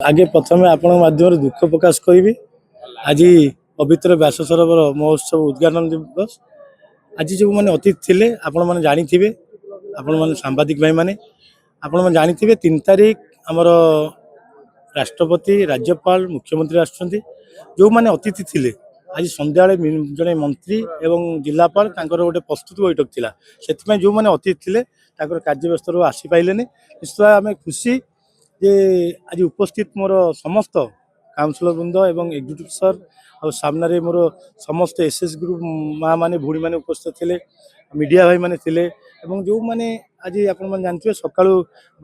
आगे प्रथम आपण माध्यम दुख प्रकाश करी आज पवित्र व्यास सरोवर महोत्सव उद्घाटन दिवस। आज जो मैंने अतिथि थे आपण मैंने जानी आपण मैंने सांबादिक भाई मैंने आपण मैंने जानी 3 तारीख आमर राष्ट्रपति राज्यपाल मुख्यमंत्री आसुँच जो मैंने अतिथि थे आज संध्या जड़े मंत्री एवं जिलापाल गोटे प्रस्तुत बैठक थिला से जो मैंने अतिथि थे कार्य व्यस्त आसी पाइले निश्चित आम खुशी जे आज उपस्थित मोर समस्त काउंसिलर वृंद एवं एग्जीक्यूटिव सर और सामने मोर समस्त एसएस ग्रुप माँ माने भूणी माने उपस्थित थे मीडिया भाई माने थे एवं जो माने आज आपन जानते सका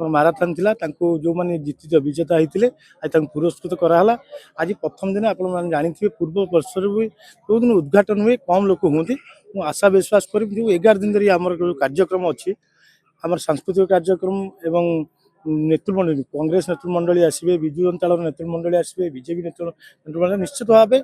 माराथन थिला जो माने जीतित विजेता होते आज पुरस्कृत कराला। आज प्रथम दिन आपन जानी पूर्व वर्ष भी जो दिन उद्घाटन हुए कम लोक हमें मुझे आशा विश्वास कर जो 11 दिन धरी आमर कार्यक्रम अच्छी आम सांस्कृतिक कार्यक्रम एवं नेतृमंडली कांग्रेस नेतृमंडली आसवे विजु जनता दल नेतृमंडली आसवे बीजेपी नेतृमंडली निश्चित भाव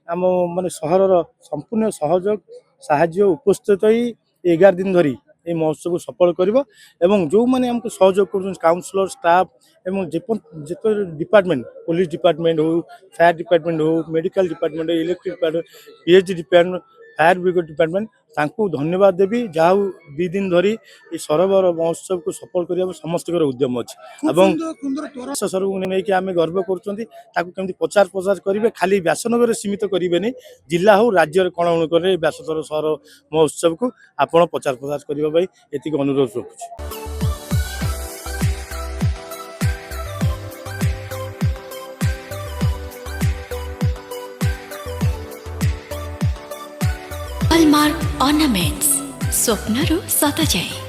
आम माने सहर संपूर्ण सहयोग साहाय्य उपस्थित ही 11 दिन धरी ये महोत्सव को सफल करिवो एवं जो माने हमको सहयोग कर काउंसिलर स्टाफ एवं जिते डिपार्टमेंट पुलिस डिपार्टमेंट हो फायर डिपार्टमेंट हो medical department electric department PhD department fire brigade department तांको धन्यवाद देवी जहाँ 2 दिन धरी ये सरोवर महोत्सव को सफल करने समस्त उद्यम अच्छे सरोवर नहीं कि आम गर्व कर प्रचार प्रसार करेंगे खाली व्यासनगर सीमित करेंगे जिला हो राज्य कण अनुकूल व्यासनगर सहर महोत्सव को आपण प्रचार प्रसार करने ये अनुरोध रखुच्छी। हॉलमार्क ऑर्नामेंट्स स्वप्नरू सत जाए।